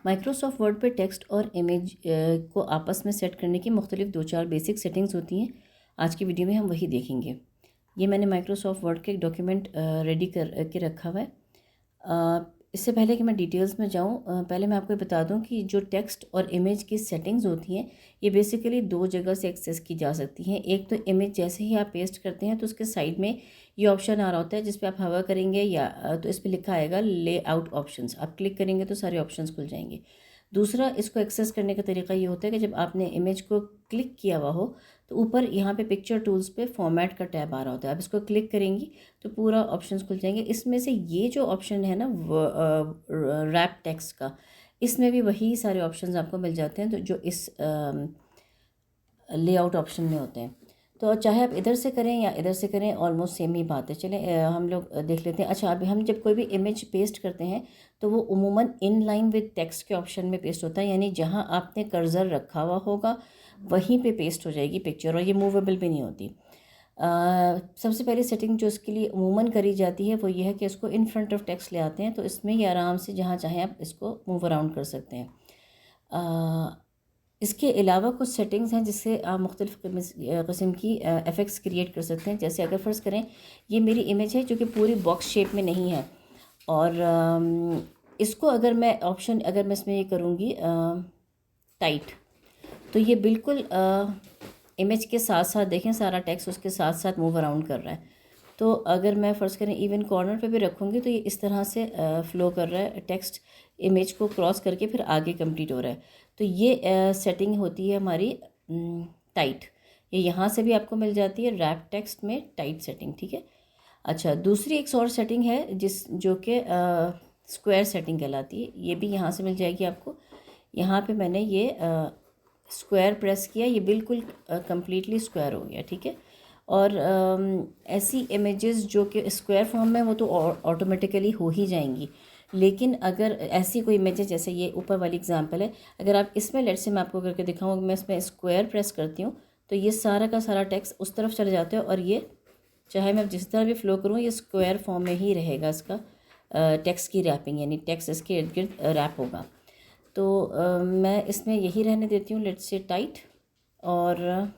Microsoft word पे text और image को आपस में सेट करने की मुख्तलिफ 2-4 बेसिक सेटिंग्स होती हैं। आज की वीडियो में हम वही देखेंगे। ये मैंने माइक्रोसॉफ्ट वर्ड के एक डॉक्यूमेंट रेडी कर के रखा हुआ है। इससे पहले कि मैं डिटेल्स में जाऊँ, पहले मैं आपको बता दूं कि जो टेक्स्ट और इमेज की सेटिंग्स होती हैं ये बेसिकली 2 जगह से एक्सेस की जा सकती हैं। एक तो इमेज जैसे ही आप पेस्ट करते हैं तो उसके साइड में ये ऑप्शन आ रहा होता है जिस पे आप हवा करेंगे या तो इस पे लिखा आएगा लेआउट ऑप्शंस। आप क्लिक करेंगे तो सारे ऑप्शंस खुल जाएंगे। दूसरा, इसको एक्सेस करने का तरीका ये होता है कि जब आपने इमेज को क्लिक किया हुआ हो तो ऊपर यहाँ पे पिक्चर टूल्स पे फॉर्मेट का टैब आ रहा होता है। आप इसको क्लिक करेंगी तो पूरा ऑप्शंस खुल जाएंगे। इसमें से ये जो ऑप्शन है ना रैप टेक्स्ट का, इसमें भी वही सारे ऑप्शंस आपको मिल जाते हैं तो जो इस लेआउट ऑप्शन में होते हैं। तो चाहे आप इधर से करें या इधर से करें, ऑलमोस्ट सेम ही बात है। चलें हम लोग देख लेते हैं। अच्छा, अभी हम जब कोई भी इमेज पेस्ट करते हैं तो वो उमूमन इन लाइन विद टेक्स्ट के ऑप्शन में पेस्ट होता है, यानी जहां आपने कर्सर रखा हुआ होगा वहीं पे पेस्ट हो जाएगी पिक्चर, और ये मूवेबल भी नहीं होती। सबसे पहली सेटिंग जो इसके लिए उमूमन करी जाती है वो ये है कि इसको इन फ्रंट ऑफ टेक्स्ट ले आते हैं, तो इसमें ये आराम से जहाँ चाहें आप इसको मूव अराउंड कर सकते हैं। इसके अलावा कुछ सेटिंग्स हैं जिससे आप मुख्तलिफ़ किस्म की इफ़ेक्ट्स क्रिएट कर सकते हैं। जैसे अगर फ़र्ज़ करें ये मेरी इमेज है जो कि पूरी बॉक्स शेप में नहीं है, और इसको अगर मैं इसमें ये करूँगी टाइट, तो ये बिल्कुल इमेज के साथ साथ देखें सारा टेक्स्ट उसके साथ साथ मूव अराउंड कर रहा है। तो अगर मैं फ़र्ज़ करें इवन कॉर्नर पे भी रखूँगी तो ये इस तरह से फ़्लो कर रहा है, टेक्स्ट इमेज को क्रॉस करके फिर आगे कंप्लीट हो रहा है। तो ये सेटिंग होती है हमारी टाइट। ये यहाँ से भी आपको मिल जाती है रैप टेक्स्ट में टाइट सेटिंग, ठीक है। अच्छा, दूसरी एक और सेटिंग है जो कि स्क्वायर सेटिंग कहलाती है। ये भी यहाँ से मिल जाएगी आपको। यहाँ पे मैंने ये स्क्वायर प्रेस किया, ये बिल्कुल कम्प्लीटली स्क्वायर हो गया, ठीक है। और ऐसी इमेजेस जो कि स्क्वायर फॉर्म में वो तो ऑटोमेटिकली हो ही जाएंगी, लेकिन अगर ऐसी कोई इमेजेस जैसे ये ऊपर वाली एग्जांपल है, अगर आप इसमें लेट से मैं आपको करके दिखाऊँ, मैं इसमें स्क्वायर प्रेस करती हूँ तो ये सारा का सारा टेक्स्ट उस तरफ चले जाते हैं, और ये चाहे मैं जिस तरह भी फ्लो करूँ ये स्क्वायर फॉर्म में ही रहेगा। इसका टेक्स्ट की रैपिंग यानी टेक्स्ट इसके इर्द गिर्द रैप होगा। तो मैं इसमें यही रहने देती हूँ लेट्स से टाइट, और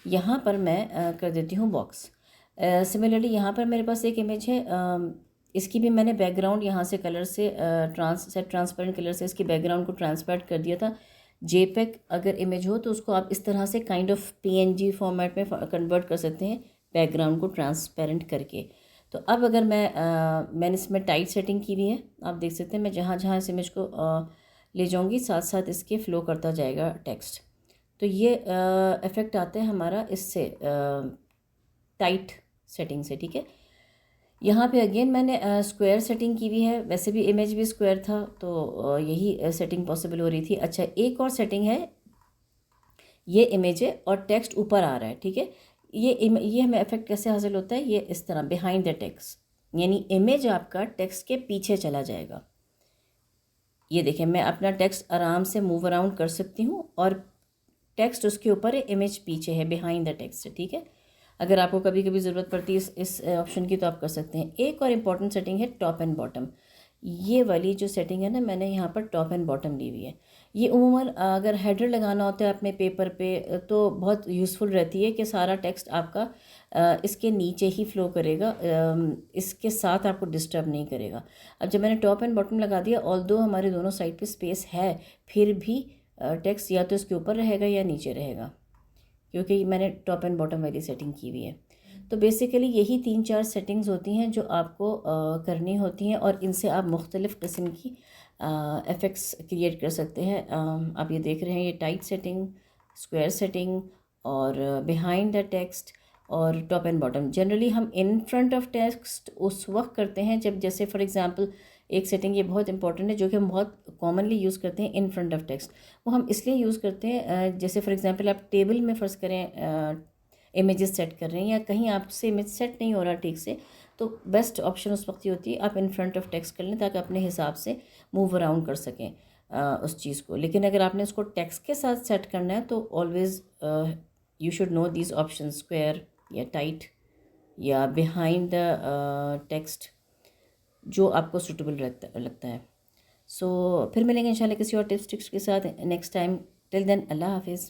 यहाँ पर मैं कर देती हूँ बॉक्स। सिमिलरली यहाँ पर मेरे पास एक इमेज है, इसकी भी मैंने बैकग्राउंड यहाँ से कलर से ट्रांसपेरेंट कलर से इसकी बैकग्राउंड को ट्रांसपेरेंट कर दिया था। जेपेग अगर इमेज हो तो उसको आप इस तरह से काइंड ऑफ पीएनजी फॉर्मेट में कन्वर्ट कर सकते हैं बैकग्राउंड को ट्रांसपेरेंट करके। तो अब अगर मैंने इसमें टाइट सेटिंग की हुई है, आप देख सकते हैं मैं जहाँ जहाँ इस इमेज को ले जाऊँगी साथ साथ इसके फ़्लो करता जाएगा टेक्स्ट। तो ये इफ़ेक्ट आता है हमारा इससे टाइट सेटिंग से, ठीक है। यहाँ पे अगेन मैंने स्क्वायर सेटिंग की हुई है, वैसे भी इमेज भी स्क्वायर था तो यही सेटिंग पॉसिबल हो रही थी। अच्छा, एक और सेटिंग है, ये इमेज है और टेक्स्ट ऊपर आ रहा है, ठीक है। ये हमें इफेक्ट कैसे हासिल होता है, ये इस तरह बिहाइंड द टेक्स्ट, यानी इमेज आपका टेक्स्ट के पीछे चला जाएगा। ये देखें मैं अपना टेक्स्ट आराम से मूव अराउंड कर सकती हूँ और टेक्स्ट उसके ऊपर है, इमेज पीछे है, बिहाइंड द टेक्स्ट है, ठीक है। अगर आपको कभी कभी ज़रूरत पड़ती है इस ऑप्शन की तो आप कर सकते हैं। एक और इम्पॉर्टेंट सेटिंग है टॉप एंड बॉटम। ये वाली जो सेटिंग है ना, मैंने यहाँ पर टॉप एंड बॉटम ली हुई है। ये उमूमन अगर हेडर लगाना होता है अपने पेपर पे तो बहुत यूज़फुल रहती है कि सारा टेक्स्ट आपका इसके नीचे ही फ्लो करेगा, इसके साथ आपको डिस्टर्ब नहीं करेगा। अब जब मैंने टॉप एंड बॉटम लगा दिया, ऑल्दो हमारे दोनों साइड पे स्पेस है, फिर भी टेक्स्ट या तो इसके ऊपर रहेगा या नीचे रहेगा, क्योंकि मैंने टॉप एंड बॉटम वाली सेटिंग की हुई है। तो बेसिकली यही 3-4 सेटिंग्स होती हैं जो आपको करनी होती हैं, और इनसे आप मुख्तलिफ़ किस्म की इफ़ेक्ट्स क्रिएट कर सकते हैं। आप ये देख रहे हैं, ये टाइट सेटिंग, स्क्वायर सेटिंग और बिहाइंड द टेक्स्ट और टॉप एंड बॉटम। जनरली हम इन फ्रंट ऑफ टेक्स्ट उस वक्त करते हैं जब, जैसे फॉर एग्जांपल एक सेटिंग ये बहुत इंपॉर्टेंट है जो कि हम बहुत कॉमनली यूज़ करते हैं इन फ्रंट ऑफ टेक्स्ट। वो हम इसलिए यूज़ करते हैं जैसे फॉर एग्जांपल आप टेबल में फ़र्ज़ करें इमेजेस सेट कर रहे हैं या कहीं आपसे इमेज सेट नहीं हो रहा ठीक से, तो बेस्ट ऑप्शन उस वक्त ही होती है आप इन फ्रंट ऑफ टेक्स्ट कर लें ताकि अपने हिसाब से मूव अराउंड कर सकें उस चीज़ को। लेकिन अगर आपने उसको टेक्स्ट के साथ सेट करना है तो always you should know these option, square या टाइट या बिहाइंड द टेक्स्ट, जो आपको सूटेबल लगता है। सो फिर मिलेंगे इंशाल्लाह किसी और टिप्स ट्रिक्स के साथ नेक्स्ट टाइम। टिल देन अल्लाह हाफिज़।